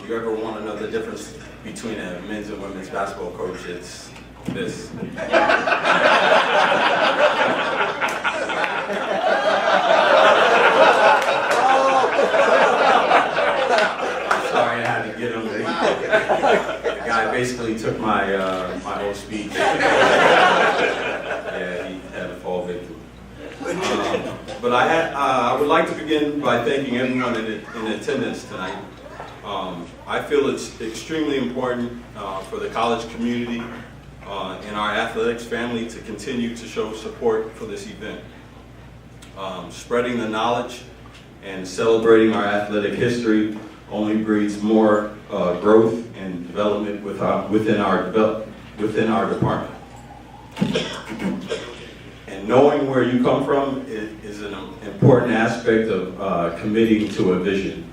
you ever want to know the difference between a men's and women's basketball coach, it's this. Sorry, I had to get him. The guy basically took my my whole speech. Yeah, he had a fall victim. But I would like to begin by thanking everyone in attendance tonight. I feel it's extremely important for the college community and our athletics family to continue to show support for this event. Spreading the knowledge and celebrating our athletic history only breeds more growth and development within our department. And knowing where you come from is an important aspect of committing to a vision.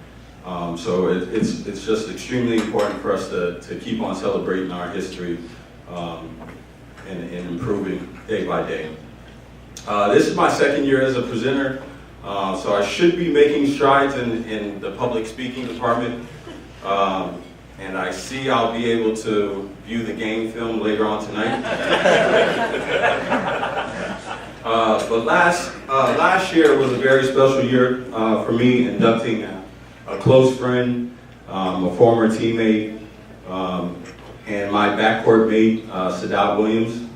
So it's just extremely important for us to keep on celebrating our history and improving day by day. This is my second year as a presenter, so I should be making strides in the public speaking department. And I see I'll be able to view the game film later on tonight. But last year was a very special year for me, inducting a close friend, a former teammate, and my backcourt mate, Sadat Williams.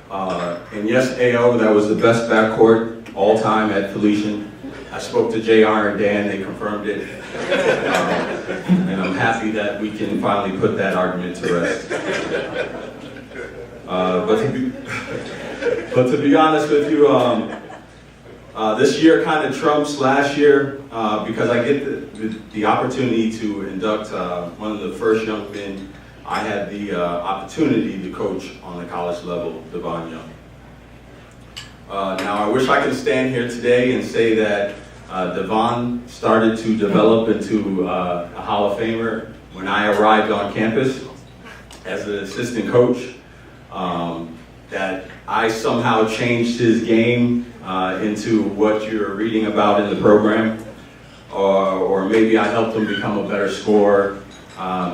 And yes, AO, that was the best backcourt all time at Felician. I spoke to JR and Dan, they confirmed it. And I'm happy that we can finally put that argument to rest. But to be honest with you, this year kind of trumps last year because I get the opportunity to induct one of the first young men I had the opportunity to coach on the college level, Devon Young. Now I wish I could stand here today and say that Devon started to develop into a Hall of Famer when I arrived on campus as an assistant coach. That I somehow changed his game into what you're reading about in the program, or maybe I helped him become a better scorer.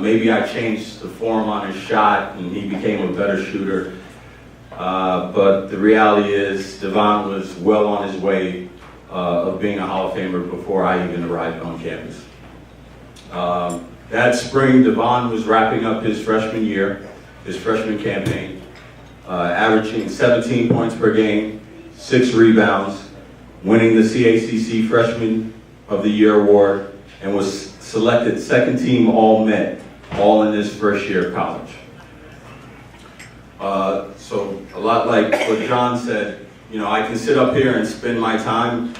Maybe I changed the form on his shot and he became a better shooter. But the reality is Devon was well on his way of being a Hall of Famer before I even arrived on campus. That spring, Devon was wrapping up his freshman year, his freshman campaign, averaging 17 points per game, 6 rebounds, winning the CACC Freshman of the Year award, and was selected second team All-Met, all in his first year of college. So a lot like what John said, you know, I can sit up here and spend my time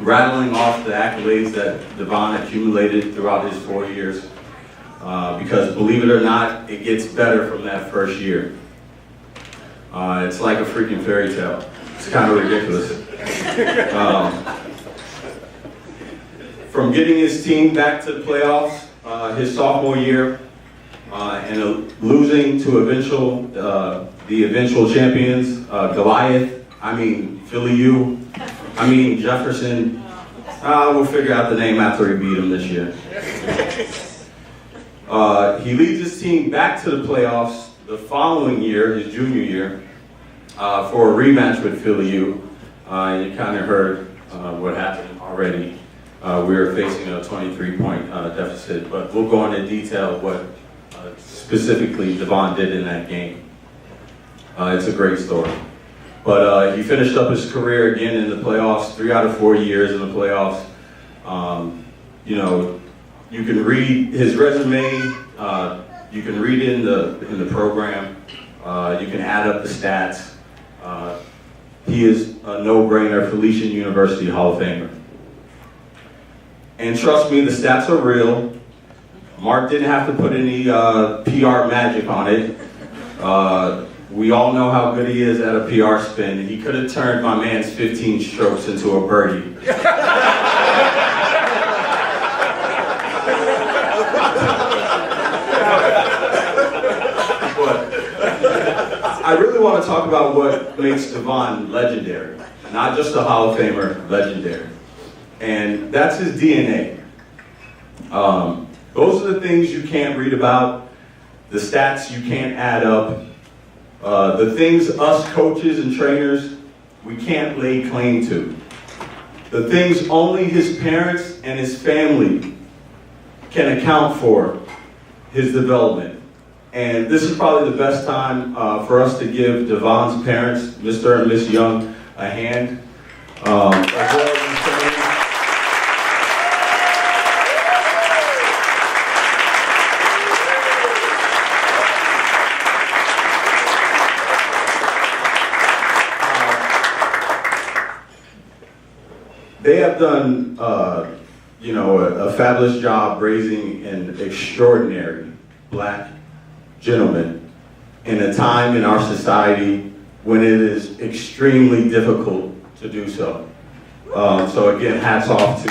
rattling off the accolades that Devon accumulated throughout his 4 years, because believe it or not, it gets better from that first year. It's like a freaking fairy tale. It's kind of ridiculous. From getting his team back to the playoffs his sophomore year and losing to the eventual champions, Goliath, Philly U, Jefferson. We'll figure out the name after we beat him this year. He leads his team back to the playoffs the following year, his junior year, for a rematch with Philly U. You kind of heard what happened already. We were facing a 23-point deficit, but we'll go into detail what specifically Devon did in that game. It's a great story. But he finished up his career again in the playoffs, 3 out of 4 years in the playoffs. You know, you can read his resume, you can read it in the program, you can add up the stats. He is a no-brainer Felician University Hall of Famer. And trust me, the stats are real. Mark didn't have to put any PR magic on it. We all know how good he is at a PR spin. He could have turned my man's 15 strokes into a birdie. But I really want to talk about what makes Devon legendary. Not just a Hall of Famer, legendary. And that's his DNA. Those are the things you can't read about, the stats you can't add up, the things us coaches and trainers, we can't lay claim to. The things only his parents and his family can account for his development. And this is probably the best time for us to give Devon's parents, Mr. and Miss Young, a hand. As well as his family. They have done, a fabulous job raising an extraordinary Black gentleman in a time in our society when it is extremely difficult to do so. So again, hats off to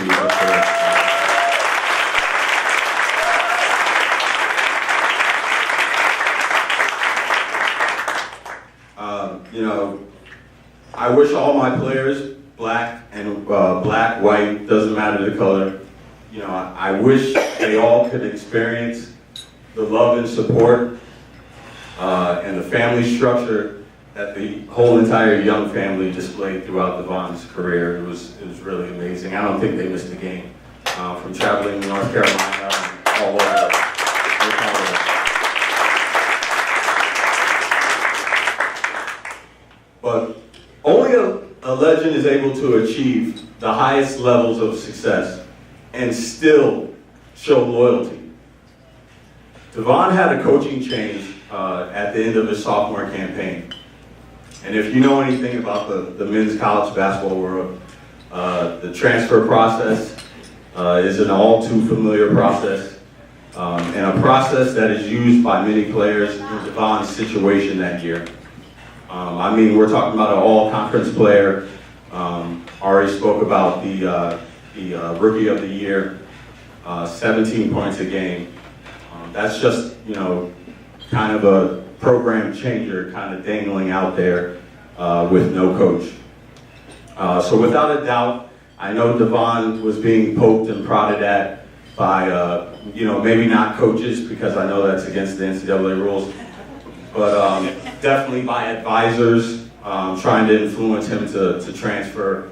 I wish all my players, black and black, white, doesn't matter the color. I wish they all could experience the love and support and the family structure that the whole entire Young family displayed throughout Devon's career. It was really amazing. I don't think they missed a game from traveling to North Carolina and all over. But only a legend is able to achieve the highest levels of success and still show loyalty. Devon had a coaching change at the end of his sophomore campaign. And if you know anything about the men's college basketball world, the transfer process is an all too familiar process, and a process that is used by many players in Devon's situation that year. We're talking about an all-conference player. Already spoke about the Rookie of the Year, 17 points a game. That's just, kind of a program changer kind of dangling out there with no coach. So without a doubt, I know Devon was being poked and prodded at by, maybe not coaches, because I know that's against the NCAA rules, but definitely by advisors trying to influence him to transfer,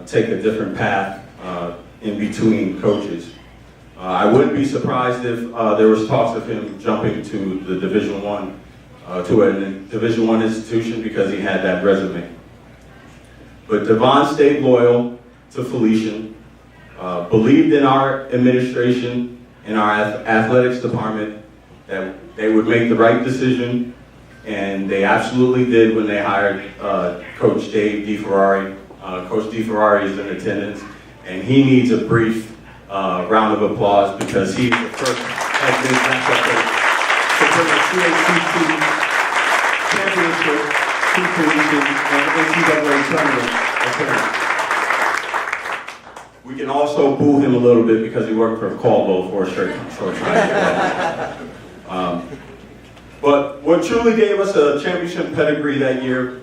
take a different path in between coaches. I wouldn't be surprised if there was talks of him jumping to the Division I, to a Division I institution, because he had that resume. But Devon stayed loyal to Felician, believed in our administration, in our athletics department, that they would make the right decision, and they absolutely did when they hired Coach Dave DeFerrari. Coach DeFerrari is in attendance, and he needs a brief round of applause, because he's the first head men's basketball coach to bring a CACC championship to Felician and NCAA tournament appearance. We can also boo him a little bit because he worked for Caldwell for a short time. But what truly gave us a championship pedigree that year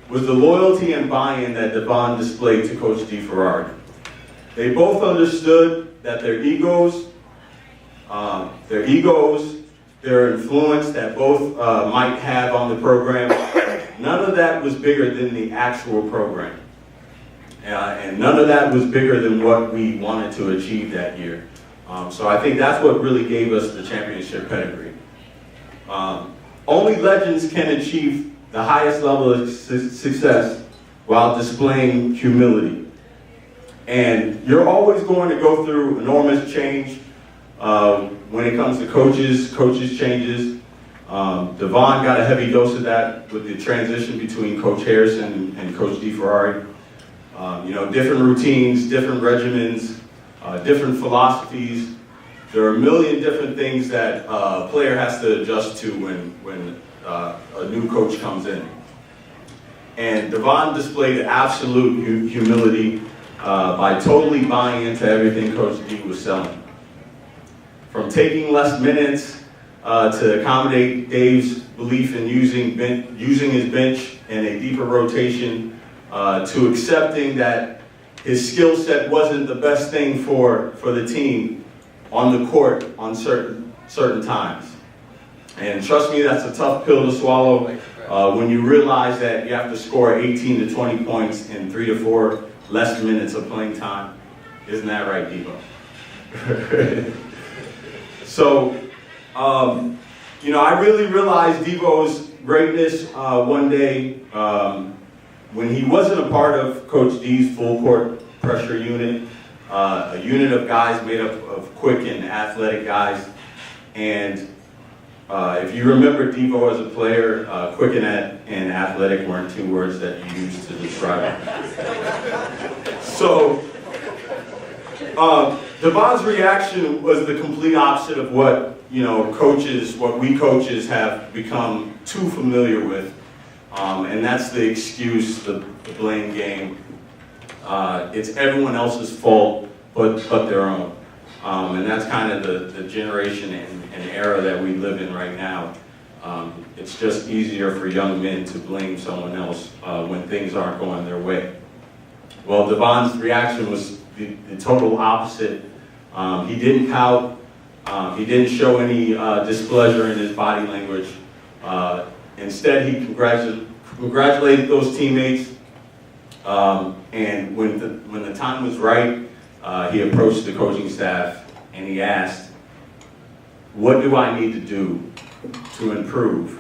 was the loyalty and buy-in that Devon displayed to Coach DeFerrari. They both understood that their egos, their influence that both might have on the program, none of that was bigger than the actual program. And none of that was bigger than what we wanted to achieve that year. So I think that's what really gave us the championship pedigree. Only legends can achieve the highest level of success while displaying humility. And you're always going to go through enormous change when it comes to coaches changes. Devon got a heavy dose of that with the transition between Coach Harrison and Coach DeFerrari. Different routines, different regimens, different philosophies. There are a million different things that a player has to adjust to when a new coach comes in. And Devon displayed absolute humility by totally buying into everything Coach D was selling. From taking less minutes to accommodate Dave's belief in using his bench in a deeper rotation, to accepting that his skill set wasn't the best thing for the team, on the court on certain times. And trust me, that's a tough pill to swallow when you realize that you have to score 18 to 20 points in 3 to 4 less minutes of playing time. Isn't that right, Devo? So, you know, I really realized Devo's greatness one day when he wasn't a part of Coach D's full court pressure unit, a unit of guys made up of quick and athletic guys. And if you remember Devo as a player, quick and athletic weren't two words that you used to describe him. So, Devon's reaction was the complete opposite of what what we coaches have become too familiar with, and that's the excuse, the blame game. It's everyone else's fault but their own, and that's kind of the generation and era that we live in right now. It's just easier for young men to blame someone else when things aren't going their way. Well, Devon's reaction was the total opposite. He didn't pout. He didn't show any displeasure in his body language. Instead, he congratulated those teammates. And when the time was right, he approached the coaching staff and he asked, "What do I need to do to improve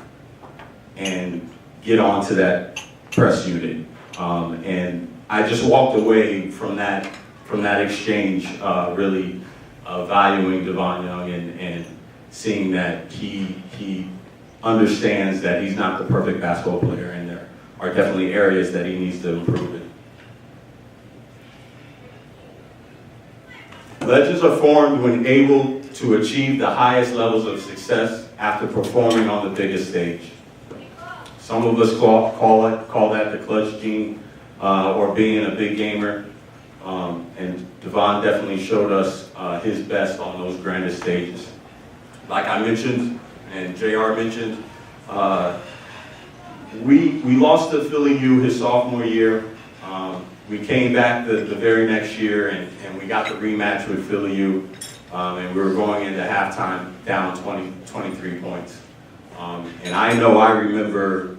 and get onto that press unit?" And I just walked away from that exchange, really valuing Devon Young and seeing that he understands that he's not the perfect basketball player, and there are definitely areas that he needs to improve in. Legends are formed when able to achieve the highest levels of success after performing on the biggest stage. Some of us call that the clutch gene, or being a big gamer. And Devon definitely showed us his best on those grandest stages. Like I mentioned, and JR mentioned, we lost to Philly U his sophomore year. We came back the very next year and we got the rematch with Philly U. And we were going into halftime down 23 points. And I know I remember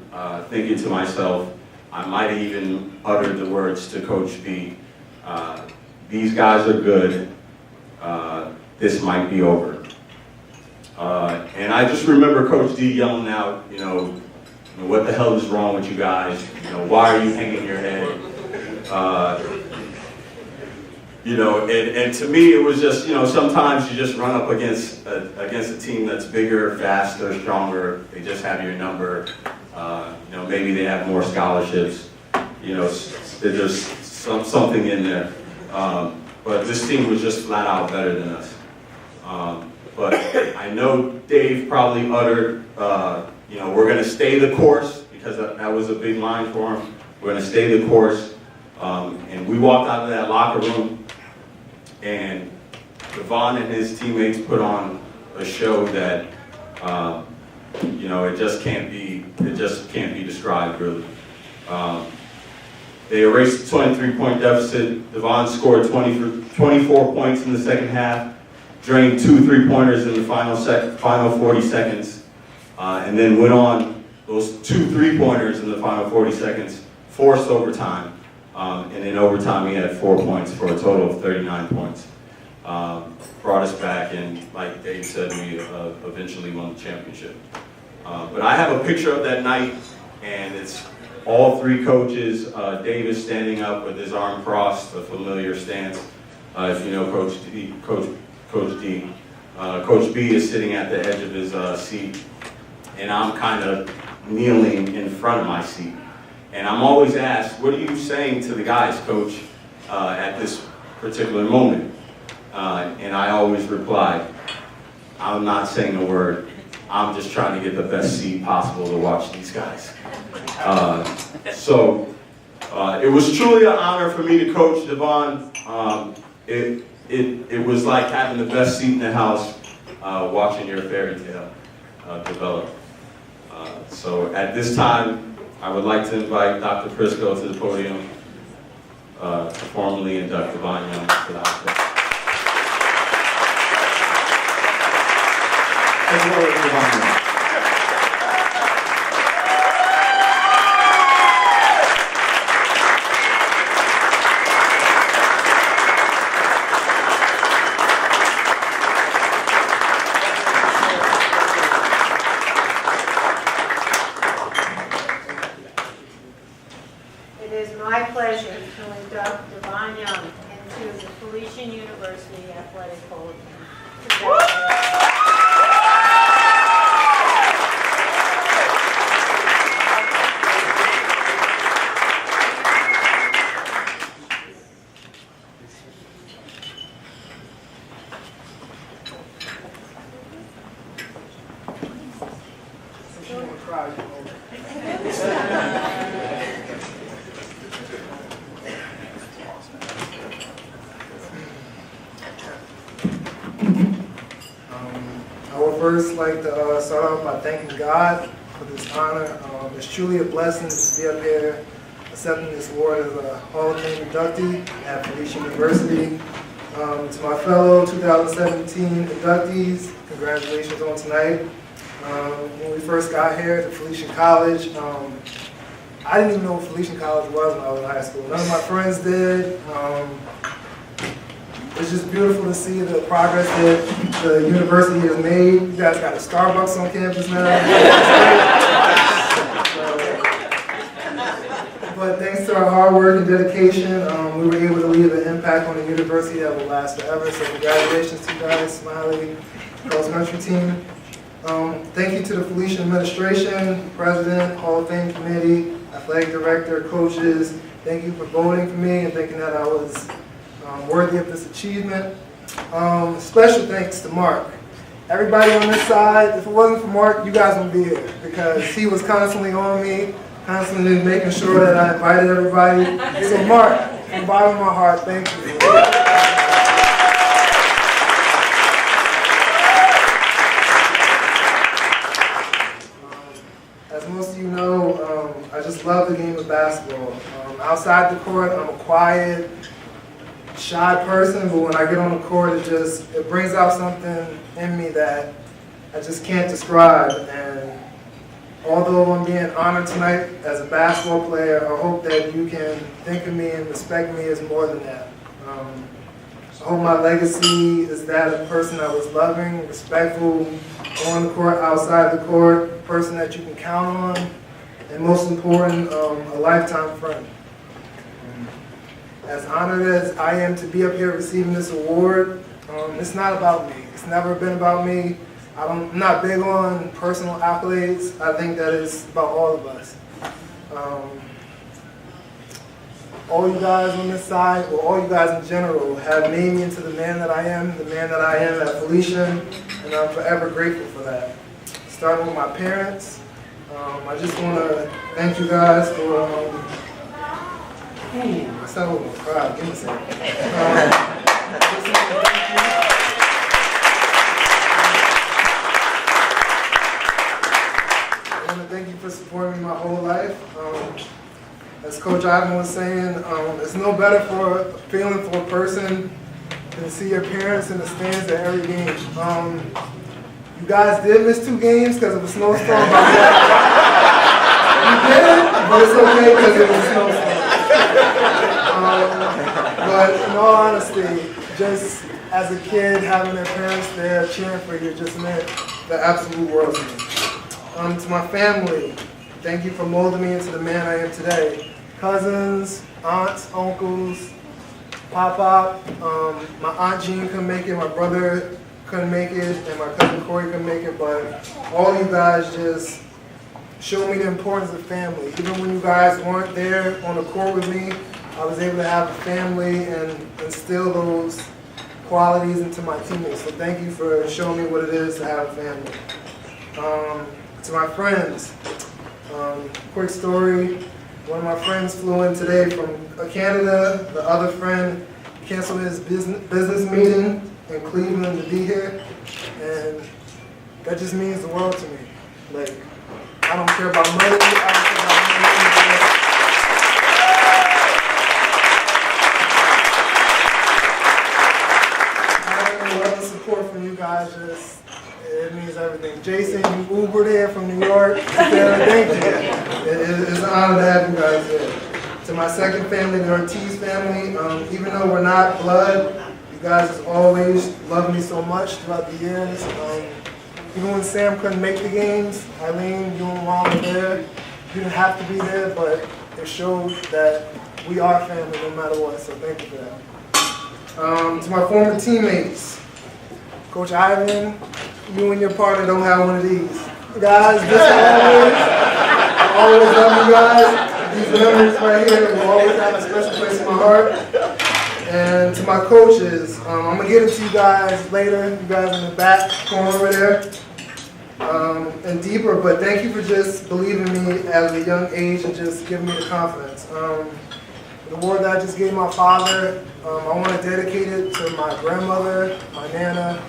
thinking to myself, I might have even uttered the words to Coach B, "These guys are good, this might be over." And I just remember Coach D yelling out, "What the hell is wrong with you guys? Why are you hanging your head?" And to me it was just, sometimes you just run up against a team that's bigger, faster, stronger. They just have your number. Maybe they have more scholarships. There's something in there. But this team was just flat out better than us. But I know Dave probably uttered, we're going to stay the course, because that was a big line for him. We're going to stay the course. And we walked out of that locker room, and Devon and his teammates put on a show that, it just can't be described, really. They erased the 23-point deficit. Devon scored 24 points in the second half, drained 2 3-pointers in the final 40 seconds, and then went on those 2 3-pointers in the final 40 seconds, forced overtime. And in overtime, he had 4 points for a total of 39 points. Brought us back, and like Dave said, we eventually won the championship. But I have a picture of that night, and it's all 3 coaches. Dave is standing up with his arm crossed, a familiar stance. If you know Coach D. Coach B is sitting at the edge of his seat, and I'm kind of kneeling in front of my seat. And I'm always asked, "What are you saying to the guys, Coach, at this particular moment?" And I always reply, "I'm not saying a word. I'm just trying to get the best seat possible to watch these guys." So it was truly an honor for me to coach Devon. It was like having the best seat in the house, watching your fairy tale develop. So at this time, I would like to invite Dr. Prisco to the podium to formally induct Devon Young to the hospital. Felician University Athletic Hall of Fame. Congratulations. I would first like to start off by thanking God for this honor. It's truly a blessing to be up here accepting this award as a Hall of Fame inductee at Felician University. To my fellow 2017 inductees, congratulations on tonight. When we first got here to Felician College, I didn't even know what Felician College was when I was in high school. None of my friends did. It's just beautiful to see the progress that the university has made. You guys got a Starbucks on campus now. But thanks to our hard work and dedication, we were able to leave an impact on the university that will last forever. So congratulations to you guys, Smiley, cross country team. Thank you to the Felician administration, president, Hall of Fame committee, athletic director, coaches. Thank you for voting for me and thinking that I was worthy of this achievement. Special thanks to Mark. Everybody on this side, if it wasn't for Mark, you guys wouldn't be here because he was constantly on me, constantly making sure that I invited everybody. So Mark, from the bottom of my heart, thank you. As most of you know, I just love the game of basketball. Outside the court, I'm a quiet, shy person, but when I get on the court, it brings out something in me that I just can't describe. And although I'm being honored tonight as a basketball player, I hope that you can think of me and respect me as more than that. I hope my legacy is that of a person that was loving, respectful, on the court, outside the court, a person that you can count on, and most important, a lifetime friend. As honored as I am to be up here receiving this award, it's not about me. It's never been about me. I'm not big on personal accolades. I think that it's about all of us. All you guys on this side, or all you guys in general, have made me into the man that I am at Felician, and I'm forever grateful for that. Starting with my parents, I just want to thank you guys for, I said I was going to cry, give me a second. I want to thank you for supporting me my whole life. As Coach Ivan was saying, it's no better for a feeling for a person than to see your parents in the stands at every game. You guys did miss 2 games because of a snowstorm. You did, but it's okay because it was a snowstorm. But in all honesty, just as a kid, having their parents there cheering for you just meant the absolute world to me. To my family, thank you for molding me into the man I am today. Cousins, aunts, uncles, Pop-Pop, my Aunt Jean couldn't make it, my brother couldn't make it, and my cousin Corey couldn't make it, but all you guys just showed me the importance of family. Even when you guys weren't there on the court with me, I was able to have a family and instill those qualities into my teammates. So thank you for showing me what it is to have a family. To my friends, quick story. One of my friends flew in today from Canada. The other friend canceled his business meeting in Cleveland to be here. And that just means the world to me. Like, I don't care about money. I don't care about money. Love and support from you guys, it means everything. Jason, you Ubered here from New York. Thank you. It's an honor to have you guys here. To my second family, the Ortiz family, even though we're not blood, you guys have always loved me so much throughout the years. Even when Sam couldn't make the games, Eileen, you and Mom were there. You didn't have to be there, but it showed that we are family no matter what, so thank you for that. To my former teammates, Coach Ivan, you and your partner don't have one of these. Guys, this I always love you guys. These memories right here will always have a special place in my heart. And to my coaches, I'm going to get it to you guys later, you guys in the back corner over there, and deeper, but thank you for just believing me at a young age and just giving me the confidence. The award that I just gave my father, I want to dedicate it to my grandmother, my Nana.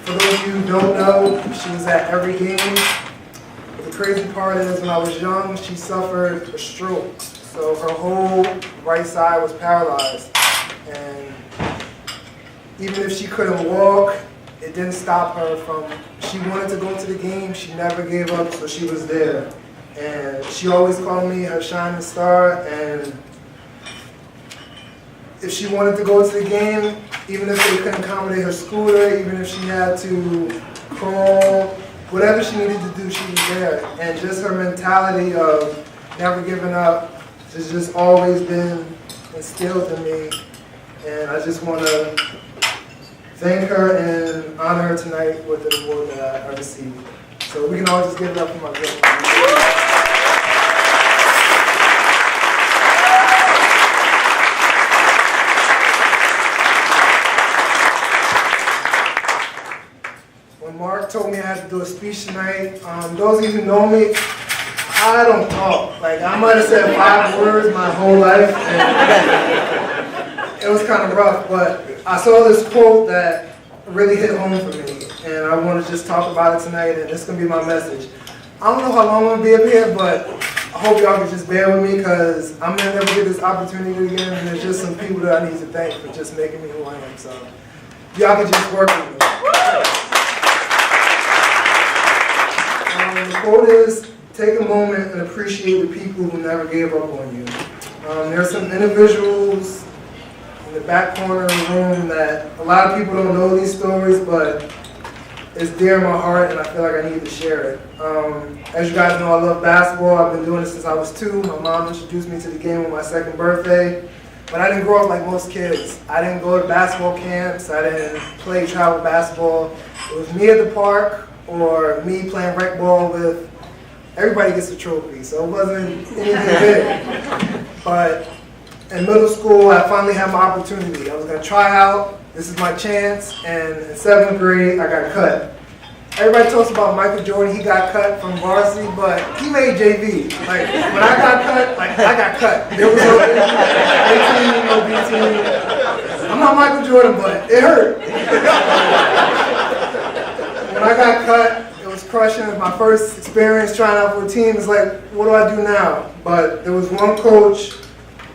For those of you who don't know, she was at every game. The crazy part is when I was young, she suffered a stroke. So her whole right side was paralyzed. And even if she couldn't walk, it didn't stop her from, she wanted to go to the game, she never gave up, so she was there. And she always called me her shining star, and if she wanted to go to the game, even if they couldn't accommodate her scooter, even if she had to crawl, whatever she needed to do, she was there. And just her mentality of never giving up has just always been instilled in me. And I just want to thank her and honor her tonight with the award that I received. So we can all just give it up for my girl. Mark told me I had to do a speech tonight. Those of you who know me, I don't talk. Like, I might have said 5 words my whole life, and it was kind of rough, but I saw this quote that really hit home for me, and I want to just talk about it tonight, and it's going to be my message. I don't know how long I'm going to be up here, but I hope y'all can just bear with me, because I'm going to never get this opportunity again, and there's just some people that I need to thank for just making me who I am. So y'all can just work with me. The quote is, take a moment and appreciate the people who never gave up on you. There are some individuals in the back corner of the room that a lot of people don't know these stories, but it's dear in my heart and I feel like I need to share it. As you guys know, I love basketball. I've been doing it since I was 2. My mom introduced me to the game on my 2nd birthday. But I didn't grow up like most kids. I didn't go to basketball camps. I didn't play travel basketball. It was me at the park, or me playing rec ball with, everybody gets a trophy, so it wasn't anything big. But in middle school, I finally had my opportunity. I was going to try out, this is my chance, and in 7th grade, I got cut. Everybody talks about Michael Jordan, he got cut from varsity, but he made JV. Like, when I got cut, like, I got cut. There was no A team, no B team. I'm not Michael Jordan, but it hurt. When I got cut, it was crushing. It was my first experience trying out for a team. It's like, what do I do now? But there was one coach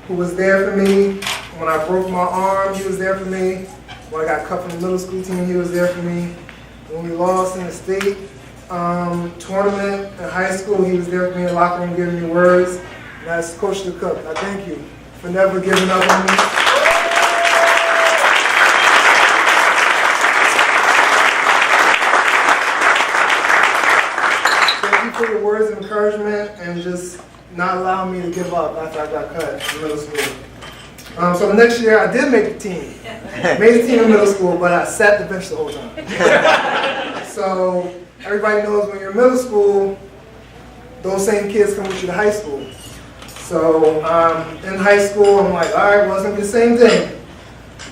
who was there for me. When I broke my arm, he was there for me. When I got cut from the middle school team, he was there for me. When we lost in the state tournament in high school, he was there for me in the locker room giving me words. And that's Coach the Cook. I thank you for never giving up on me. For your words of encouragement and just not allowing me to give up after I got cut in middle school. So the next year I did make the team. Made the team in middle school, but I sat the bench the whole time. So everybody knows when you're in middle school, those same kids come with you to high school. So in high school, I'm like, all right, well, it's gonna be the same thing.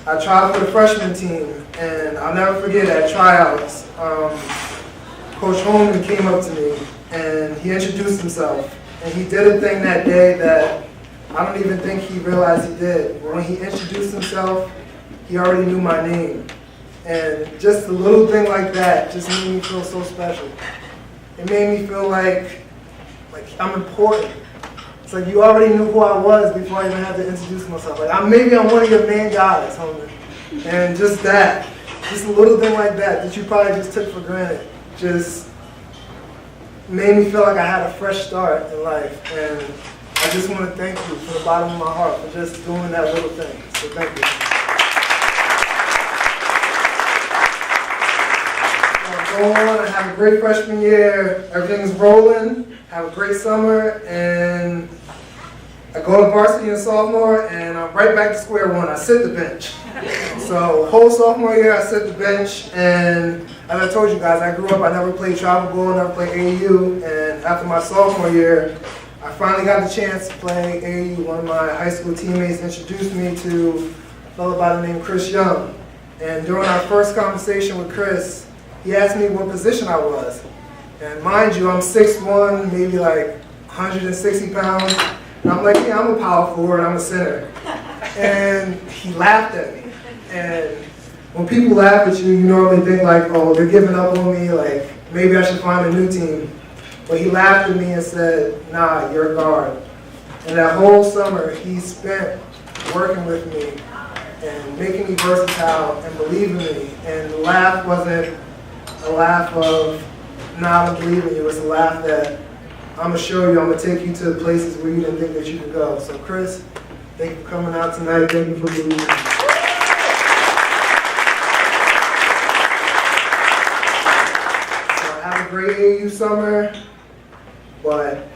I tried for the freshman team, and I'll never forget at tryouts, Coach Holman came up to me and he introduced himself, and he did a thing that day that I don't even think he realized he did. But when he introduced himself, he already knew my name. And just a little thing like that just made me feel so special. It made me feel like I'm important. It's like you already knew who I was before I even had to introduce myself. Like maybe I'm one of your main guys, homie. And just that, just a little thing like that you probably just took for granted, just made me feel like I had a fresh start in life. And I just want to thank you from the bottom of my heart for just doing that little thing. So thank you. Go on and have a great freshman year. Everything's rolling. Have a great summer, and I go to varsity in sophomore, and I'm right back to square one. I sit the bench. So whole sophomore year, I sit the bench, and as I told you guys, I grew up, I never played travel ball, never played AAU, and after my sophomore year, I finally got the chance to play AAU. One of my high school teammates introduced me to a fellow by the name Chris Young. And during our first conversation with Chris, he asked me what position I was. And mind you, I'm 6'1", maybe like 160 pounds. And I'm like, yeah, I'm a power forward, I'm a center. And he laughed at me. And when people laugh at you, you normally think like, oh, they're giving up on me, like maybe I should find a new team. But he laughed at me and said, nah, you're a guard. And that whole summer, he spent working with me and making me versatile and believing me. And the laugh wasn't a laugh of, nah, I don't believe in you. It was a laugh that I'm gonna show you, I'm gonna take you to places where you didn't think that you could go. So Chris, thank you for coming out tonight. Thank you for believing in me. So I have a great AAU summer, but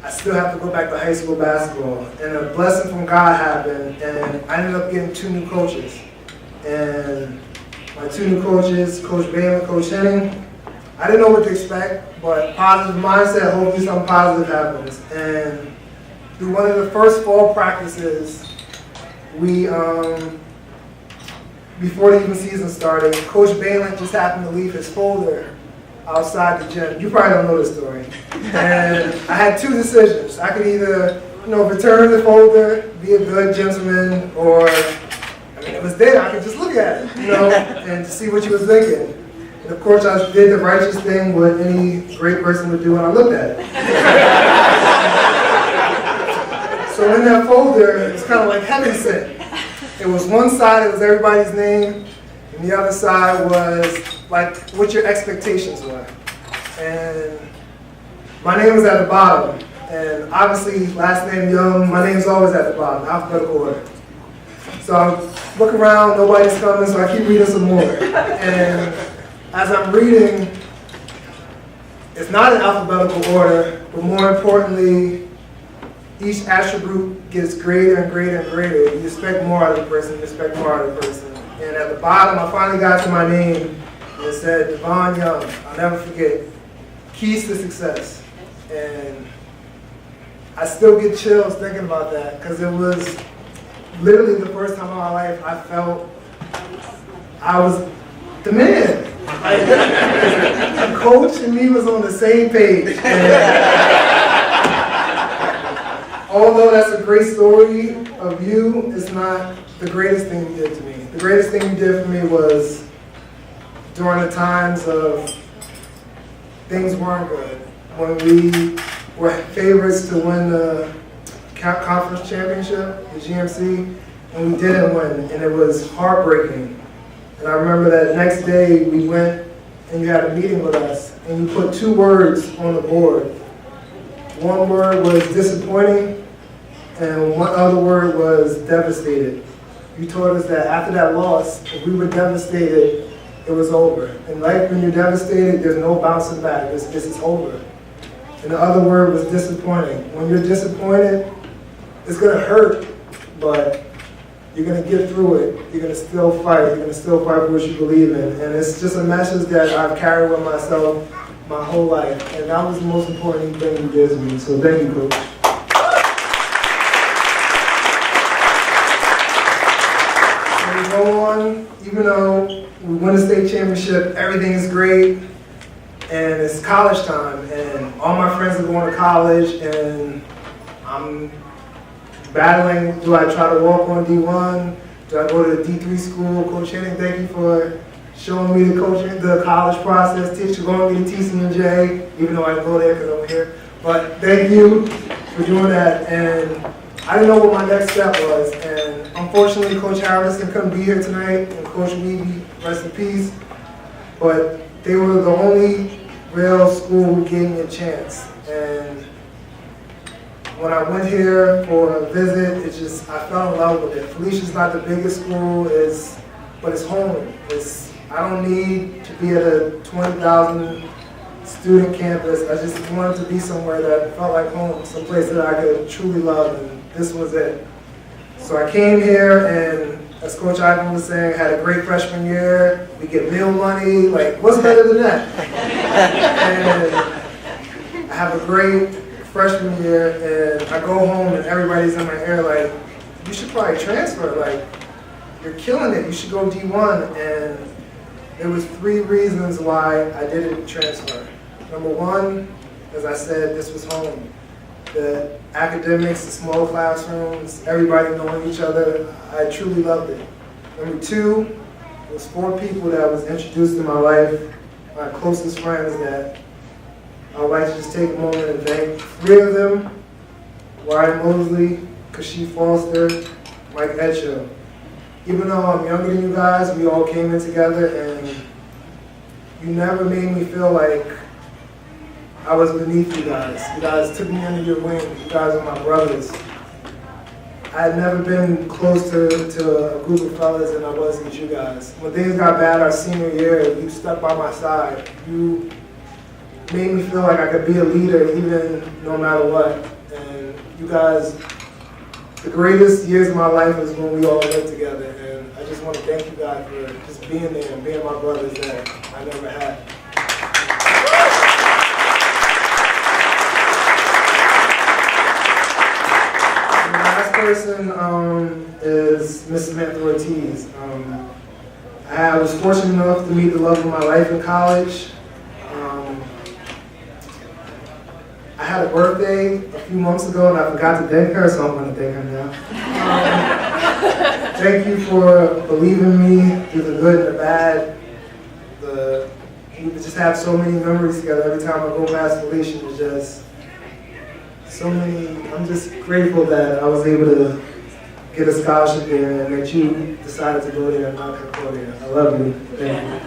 I still have to go back to high school basketball. And a blessing from God happened, and I ended up getting 2 new coaches. And my 2 new coaches, Coach Bailey, Coach Henning, I didn't know what to expect, but positive mindset, hopefully something positive happens. And through one of the first fall practices, we, before the even season started, Coach Balin just happened to leave his folder outside the gym. You probably don't know this story. And I had 2 decisions. I could either, return the folder, be a good gentleman, or, it was there, I could just look at it, and see what you was thinking. And of course, I did the righteous thing what any great person would do when I looked at it. So in that folder, it was kind of like heaven sent. It was one side, it was everybody's name, and the other side was like what your expectations were. And my name was at the bottom. And obviously, last name Young, my name's always at the bottom, alphabetical order. So I look around, nobody's coming, so I keep reading some more. And as I'm reading, it's not in alphabetical order, but more importantly, each attribute gets greater and greater and greater. You expect more out of the person, you expect more out of the person. And at the bottom, I finally got to my name, and it said, Devon Young. I'll never forget. Keys to success. And I still get chills thinking about that, because it was literally the first time in my life I felt I was the man. Like, the coach and me was on the same page. Although that's a great story of you, it's not the greatest thing you did to me. The greatest thing you did for me was during the times of things weren't good, when we were favorites to win the conference championship, the GMC, and we didn't win, and it was heartbreaking. And I remember that next day we went and you had a meeting with us, and you put 2 words on the board. One word was disappointing, and one other word was devastated. You told us that after that loss, if we were devastated, it was over. In life, when you're devastated, there's no bouncing back. This is over. And the other word was disappointing. When you're disappointed, it's going to hurt, but you're going to get through it. You're going to still fight. You're going to still fight for what you believe in. And it's just a message that I've carried with myself my whole life. And that was the most important thing you did to me. So thank you, Coach. So we go on, even though we win a state championship, everything is great. And it's college time. And all my friends are going to college. And I'm battling, do I try to walk on D1? Do I go to the D3 school? Coach Henning, thank you for showing me the college process, going me to TCNJ, even though I didn't go there because I'm here. But thank you for doing that. And I didn't know what my next step was. And unfortunately, Coach Harrison couldn't be here tonight, and Coach Meeby, rest in peace. But they were the only real school who gave me a chance. And when I went here for a visit, I fell in love with it. Felicia's not the biggest school, but it's home. I don't need to be at a 20,000 student campus. I just wanted to be somewhere that felt like home, someplace that I could truly love. And this was it. So I came here, and as Coach Ivan was saying, had a great freshman year. We get meal money, like, what's better than that? And I have a great freshman year, and I go home and everybody's in my ear like, you should probably transfer, like, you're killing it, you should go D1. And there was 3 reasons why I didn't transfer. Number 1, as I said, this was home. The academics, the small classrooms, everybody knowing each other, I truly loved it. Number 2, it was 4 people that was introduced in my life, my closest friends that I would like to just take a moment and thank. 3 of them, Ryan Mosley, Kashif Foster, Mike Etcho. Even though I'm younger than you guys, we all came in together, and you never made me feel like I was beneath you guys. You guys took me under your wing. You guys are my brothers. I had never been close to a group of fellas than I was with you guys. When things got bad our senior year, you stuck by my side. You made me feel like I could be a leader even no matter what. And you guys, the greatest years of my life is when we all lived together. And I just want to thank you guys for just being there and being my brothers that I never had. Person is Miss Samantha Ortiz. I was fortunate enough to meet the love of my life in college. I had a birthday a few months ago and I forgot to thank her, so I'm going to thank her now. Thank you for believing me through the good and the bad. We just have so many memories together. Every time I go past Felicia, it's just so many. I'm just grateful that I was able to get a scholarship there and that you decided to go there and not go there. I love you. Thank you.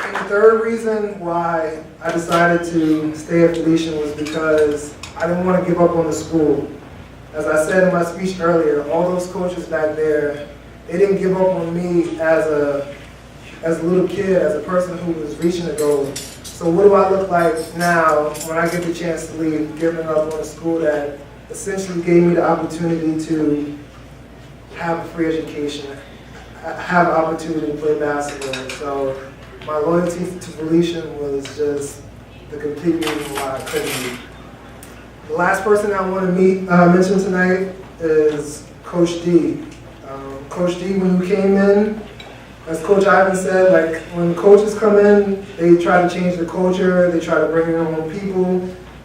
And the third reason why I decided to stay at Felician was because I didn't want to give up on the school. As I said in my speech earlier, all those coaches back there, they didn't give up on me as a little kid, as a person who was reaching a goal. So what do I look like now when I get the chance to leave, giving up on a school that essentially gave me the opportunity to have a free education, have an opportunity to play basketball. So my loyalty to Felician was just the complete reason why I couldn't leave. The last person I want to mention tonight is Coach D. Coach D, when you came in, as Coach Ivan said, like when coaches come in, they try to change the culture, they try to bring in their own people,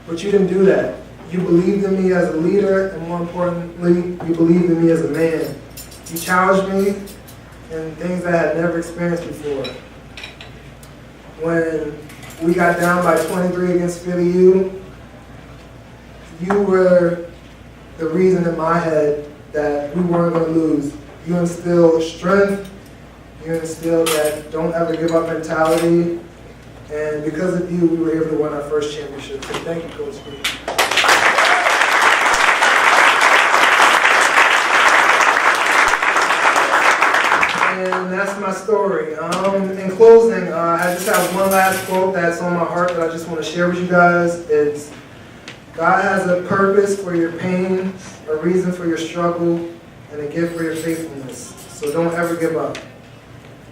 but you didn't do that. You believed in me as a leader, and more importantly, you believed in me as a man. You challenged me in things that I had never experienced before. When we got down by 23 against Philly U, you were the reason in my head that we weren't going to lose. You instilled strength. You instilled that don't ever give up mentality. And because of you, we were able to win our first championship. So thank you, Coach B. And that's my story. In closing, I just have one last quote that's on my heart that I just want to share with you guys. It's, God has a purpose for your pain, a reason for your struggle, and a gift for your faithfulness. So don't ever give up.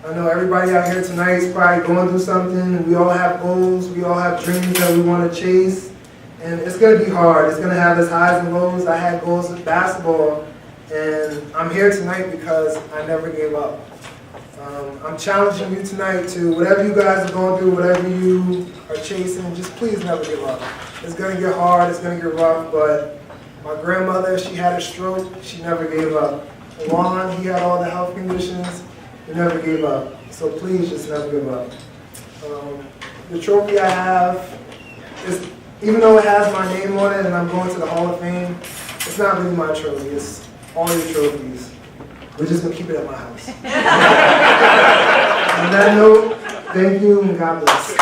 I know everybody out here tonight is probably going through something. We all have goals. We all have dreams that we want to chase. And it's going to be hard. It's going to have its highs and lows. I had goals in basketball. And I'm here tonight because I never gave up. I'm challenging you tonight to whatever you guys are going through, whatever you are chasing, just please never give up. It's going to get hard. It's going to get rough. But my grandmother, she had a stroke. She never gave up. Juan, he had all the health conditions. He never gave up. So please just never give up. The trophy I have, is, even though it has my name on it and I'm going to the Hall of Fame, it's not really my trophy. It's all your trophies. We're just going to keep it at my house. On that note, thank you and God bless.